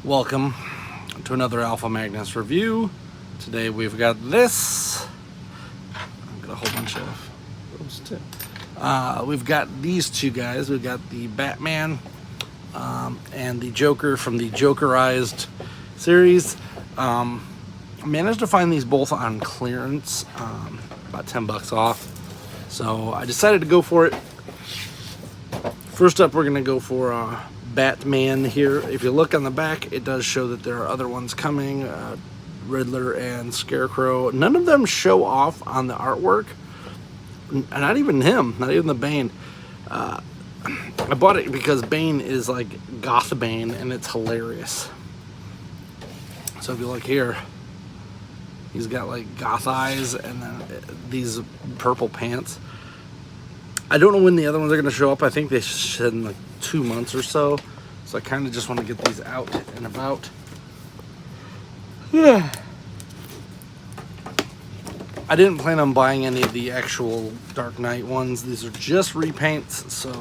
Welcome to another Alpha Magnus review. Today we've got this. I've got a whole bunch of those too. We've got these two guys. We've got the Batman and the Joker from the Jokerized series. I managed to find these both on clearance, about $10 off. So I decided to go for it. First up, we're going to go for Batman here. If you look on the back, it does show that there are other ones coming, Riddler and Scarecrow. None of them show off on the artwork. Not even him, not even the Bane. I bought it because Bane is like goth Bane and it's hilarious. So if you look here, he's got like goth eyes and then these purple pants. I don't know when the other ones are going to show up. I think they should in like 2 months or so. So I kind of just want to get these out and about. Yeah. I didn't plan on buying any of the actual Dark Knight ones. These are just repaints, so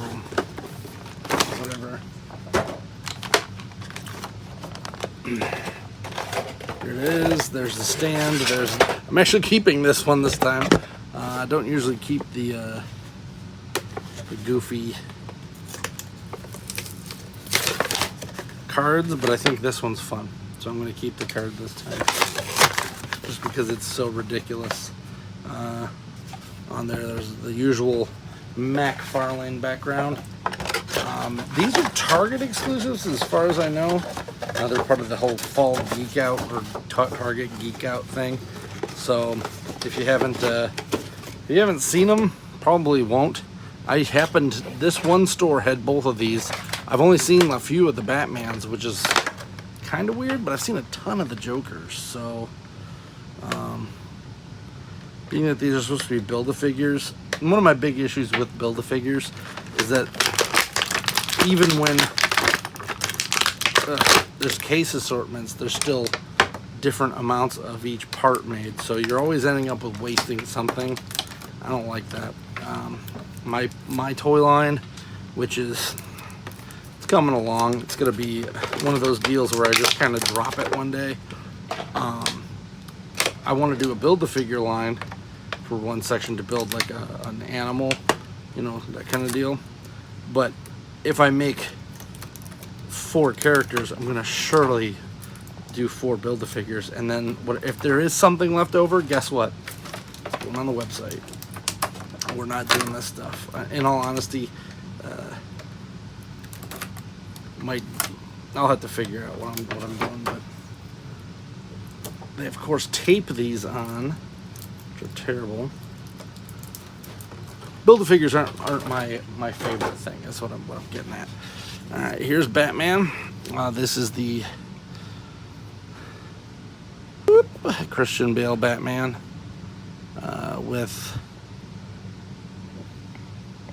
whatever. Here it is. There's the stand. I'm actually keeping this one this time. I don't usually keep the goofy cards, but I think this one's fun, so I'm going to keep the card this time just because it's so ridiculous. On there's the usual Mcfarlane background. These are Target exclusives as far as I know. They're part of the whole fall geek out or Target geek out thing, so if you haven't seen them, probably won't. This one store had both of these. I've only seen a few of the Batmans, which is kind of weird, but I've seen a ton of the Jokers. So, being that these are supposed to be Build-A-Figures, one of my big issues with Build-A-Figures is that even when there's case assortments, there's still different amounts of each part made. So you're always ending up with wasting something. I don't like that. My toy line, which is it's coming along. It's gonna be one of those deals where I just kind of drop it one day. I want to do a Build-A-Figure line for one section to build like an animal, you know, that kind of deal. But if I make 4 characters, I'm gonna surely do 4 Build-A-Figures, and then if there is something left over, guess what? It's going on the website. We're not doing this stuff. In all honesty, I'll have to figure out what I'm doing, but they of course tape these on, which are terrible. Build-A-Figures aren't my favorite thing. That's what I'm getting at. All right, here's Batman. This is the Christian Bale Batman with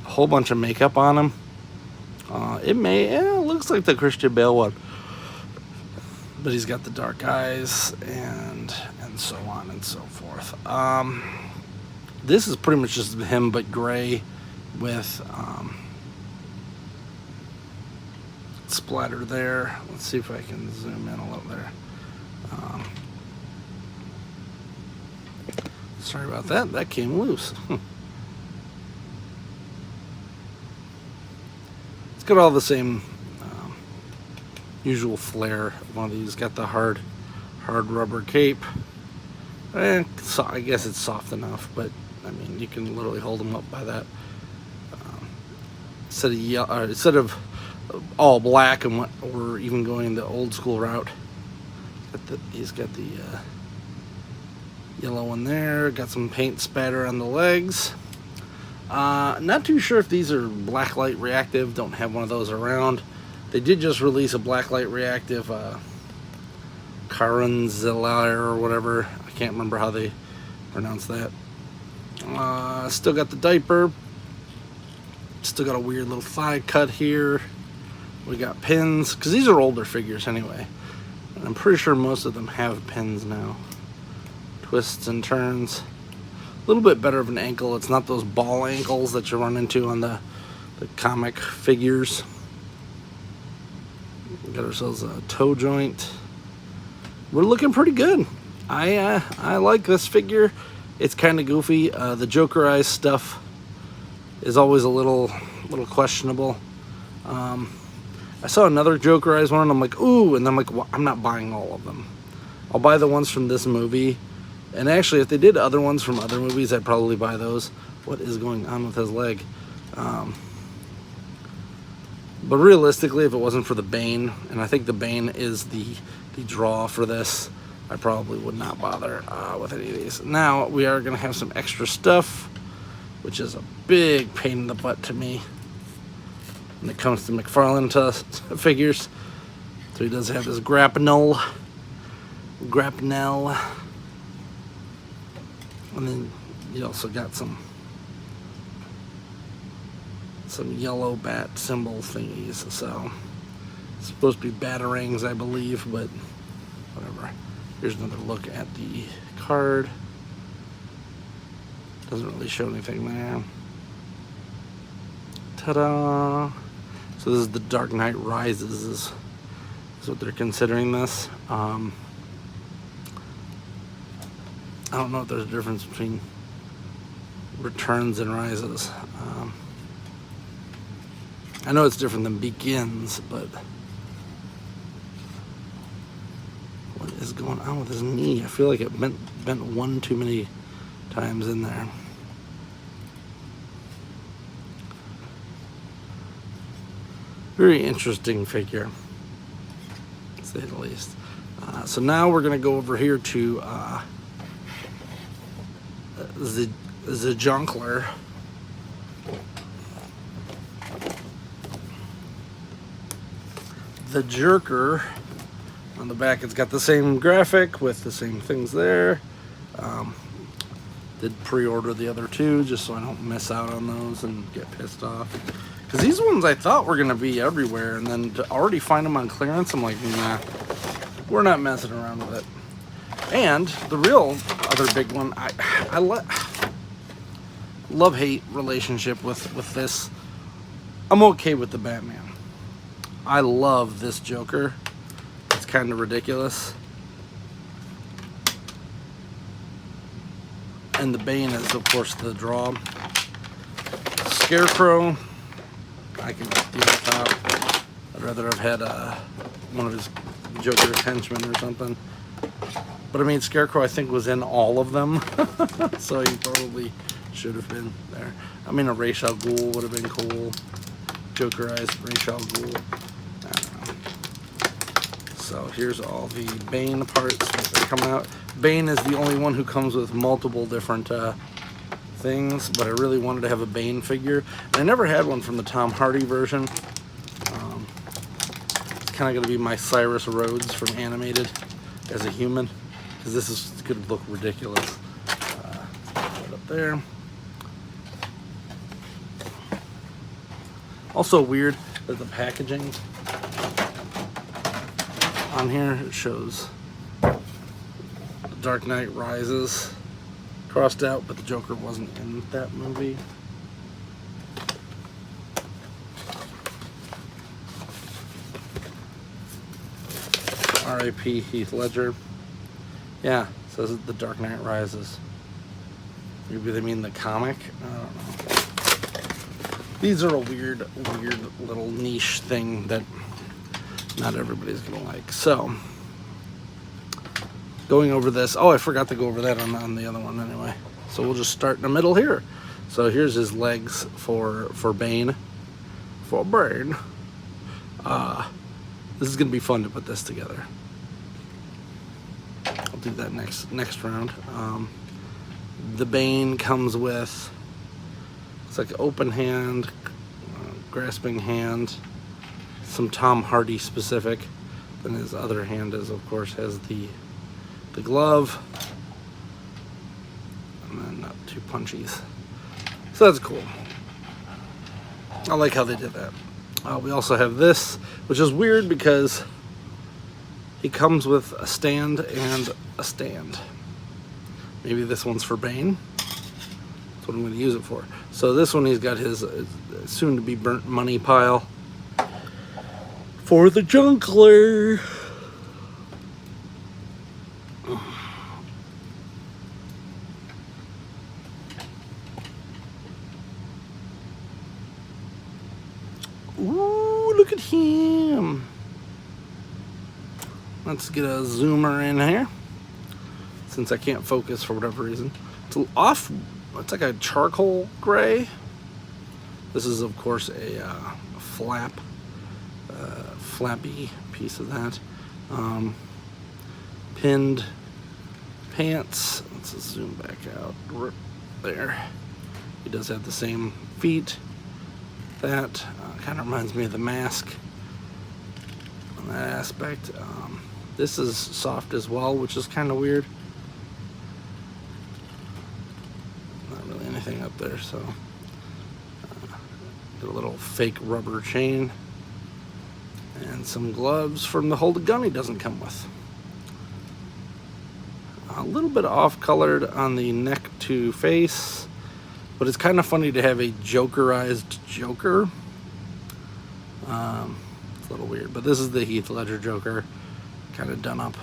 a whole bunch of makeup on him. It looks like the Christian Bale one, but he's got the dark eyes and so on and so forth. This is pretty much just him, but gray with splatter there. Let's see if I can zoom in a little there. Sorry about that. That came loose. It's got all the same usual flair. One of these got the hard rubber cape. So I guess it's soft enough, but I mean you can literally hold them up by that. Instead of all black and we're even going the old school route. He's got the yellow one there. Got some paint spatter on the legs. Not too sure if these are blacklight reactive. Don't have one of those around. They did just release a blacklight reactive Caranzilla or whatever. I can't remember how they pronounce that. Still got the diaper. Still got a weird little thigh cut here. We got pins, because these are older figures anyway. And I'm pretty sure most of them have pins now. Twists and turns. A little bit better of an ankle. It's not those ball ankles that you run into on the comic figures. Got ourselves a toe joint. We're looking pretty good. I like this figure. It's kind of goofy. The Jokerized stuff is always a little questionable. I saw another Jokerized one, and I'm like, ooh, and then I'm like, well, I'm not buying all of them. I'll buy the ones from this movie. And actually, if they did other ones from other movies, I'd probably buy those. What is going on with his leg? But realistically, if it wasn't for the Bane, and I think the Bane is the draw for this, I probably would not bother with any of these. Now, we are going to have some extra stuff, which is a big pain in the butt to me when it comes to Mcfarlane figures. So he does have his grapnel. And then you also got some yellow bat symbol thingies. So it's supposed to be batarangs, I believe, but whatever. Here's another look at the card. Doesn't really show anything there. Ta-da! So this is the Dark Knight Rises, is what they're considering this. I don't know if there's a difference between Returns and Rises. I know it's different than Begins, but what is going on with his knee? I feel like it bent one too many times in there. Very interesting figure, to say the least. So now we're going to go over here to the Jonkler. The Jerker. On the back, it's got the same graphic with the same things there. Did pre-order the other two just so I don't miss out on those and get pissed off. Because these ones I thought were going to be everywhere, and then to already find them on clearance, I'm like, nah, we're not messing around with it. And the real other big one, I love-hate relationship with this. I'm okay with the Batman. I love this Joker. It's kind of ridiculous. And the Bane is, of course, the draw. Scarecrow, I can deal with that. I'd rather have had one of his Joker's henchmen or something. But I mean, Scarecrow, I think, was in all of them. So he probably should have been there. I mean, a Ra's al Ghul would have been cool. Jokerized Ra's al Ghul. I don't know. So here's all the Bane parts that are coming out. Bane is the only one who comes with multiple different things, but I really wanted to have a Bane figure. And I never had one from the Tom Hardy version. It's kind of going to be my Cyrus Rhodes from Animated as a human, because this is going to look ridiculous. Put it up there. Also weird that the packaging on here, it shows The Dark Knight Rises crossed out, but the Joker wasn't in that movie. R.I.P. Heath Ledger. Yeah, it says The Dark Knight Rises. Maybe they mean the comic? I don't know. These are a weird little niche thing that not everybody's gonna like. So, going over this. Oh, I forgot to go over that on the other one anyway. So we'll just start in the middle here. So here's his legs for Bane. For Bane. This is gonna be fun to put this together. I'll do that next round. The Bane comes with, it's like open hand, grasping hand, some Tom Hardy specific. Then his other hand is, of course, has the glove, and then not two punchies. So that's cool. I like how they did that. We also have this, which is weird because he comes with a stand and a stand. Maybe this one's for Bane. That's what I'm going to use it for. So this one, he's got his soon-to-be burnt money pile for the junkler. Ooh, look at him. Let's get a zoomer in here, since I can't focus for whatever reason. It's off, it's like a charcoal gray. This is, of course, a flappy piece of that. Pinned pants. Let's just zoom back out. There. He does have the same feet. That kind of reminds me of the mask on that aspect. This is soft as well, which is kind of weird. Not really anything up there, so get a little fake rubber chain and some gloves from the hold a gun he doesn't come with. A little bit off colored on the neck to face, but it's kind of funny to have a Jokerized Joker. It's a little weird, but this is the Heath Ledger Joker, kind of done up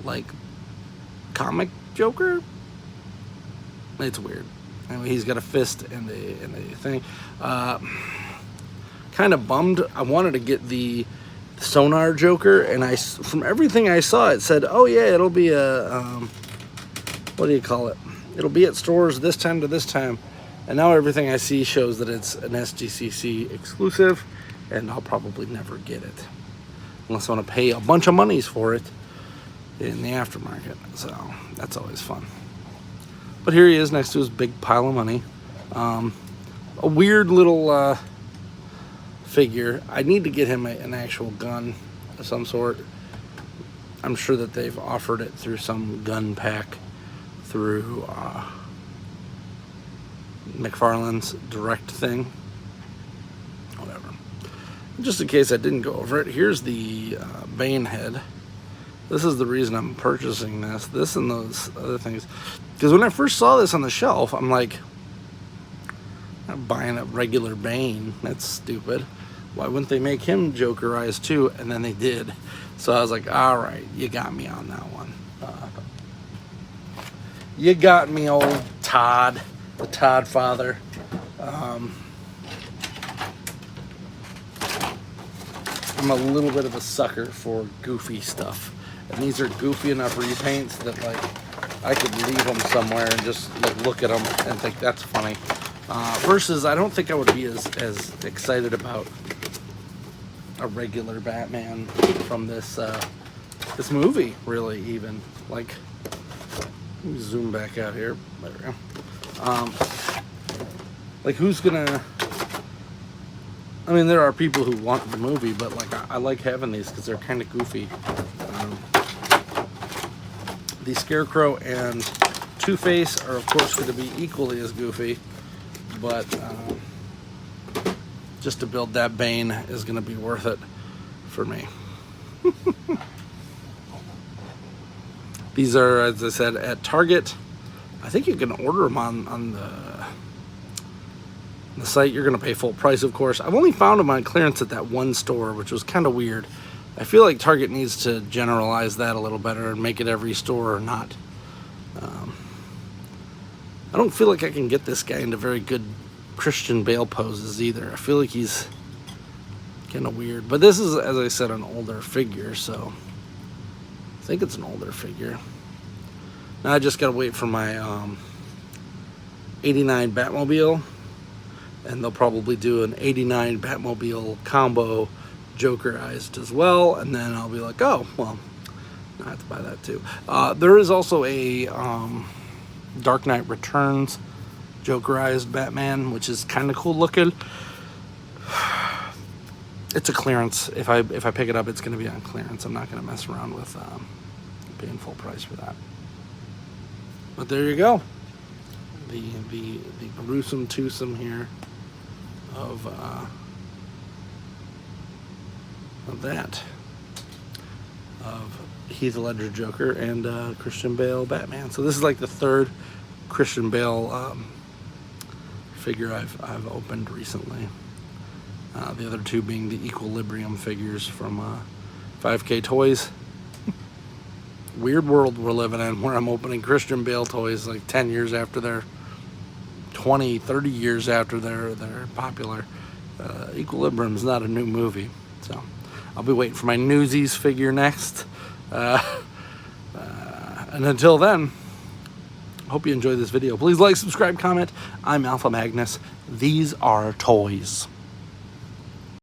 like comic Joker. It's weird. Anyway, he's got a fist and a thing. Kind of bummed. I wanted to get the Sonar Joker, and from everything I saw, it said, oh yeah, it'll be a what do you call it? It'll be at stores this time to this time. And now everything I see shows that it's an SGCC exclusive, and I'll probably never get it unless I want to pay a bunch of monies for it in the aftermarket. So that's always fun. But here he is next to his big pile of money. A weird little figure. I need to get him an actual gun of some sort. I'm sure that they've offered it through some gun pack through Mcfarlane's direct thing. Whatever. Just in case I didn't go over it, here's the Bane head. This is the reason I'm purchasing this. This and those other things. Because when I first saw this on the shelf, I'm like, I'm not buying a regular Bane. That's stupid. Why wouldn't they make him Jokerized too? And then they did. So I was like, all right, you got me on that one. You got me, old Todd, the Todd father. I'm a little bit of a sucker for goofy stuff. And these are goofy enough repaints that, like, I could leave them somewhere and just look at them and think that's funny. Versus, I don't think I would be as excited about a regular Batman from this this movie, really, even. Like, let me zoom back out here. There we go. Like, who's gonna... I mean, there are people who want the movie, but, like, I like having these because they're kind of goofy. The Scarecrow and Two-Face are, of course, going to be equally as goofy, but just to build that Bane is going to be worth it for me. These are, as I said, at Target. I think you can order them on the site. You're going to pay full price, of course. I've only found them on clearance at that one store, which was kind of weird. I feel like Target needs to generalize that a little better and make it every store or not. I don't feel like I can get this guy into very good Christian Bale poses either. I feel like he's kind of weird. But this is, as I said, an older figure, so I think it's an older figure. Now I just got to wait for my 89 Batmobile, and they'll probably do an 89 Batmobile combo Jokerized as well, and then I'll be like, oh, well, I have to buy that too. There is also a Dark Knight Returns Jokerized Batman, which is kind of cool looking. It's a clearance. If I pick it up, it's going to be on clearance. I'm not going to mess around with paying full price for that. But there you go. The gruesome twosome here of that, of Heath Ledger Joker and Christian Bale Batman. So this is like the third Christian Bale figure I've opened recently, The other two being the Equilibrium figures from 5K Toys. Weird world we're living in, where I'm opening Christian Bale toys like 10 years after they're 20, 30 years after they're popular. Equilibrium's not a new movie, so I'll be waiting for my Newsies figure next. And until then, hope you enjoyed this video. Please like, subscribe, comment. I'm Alpha Magnus. These are toys.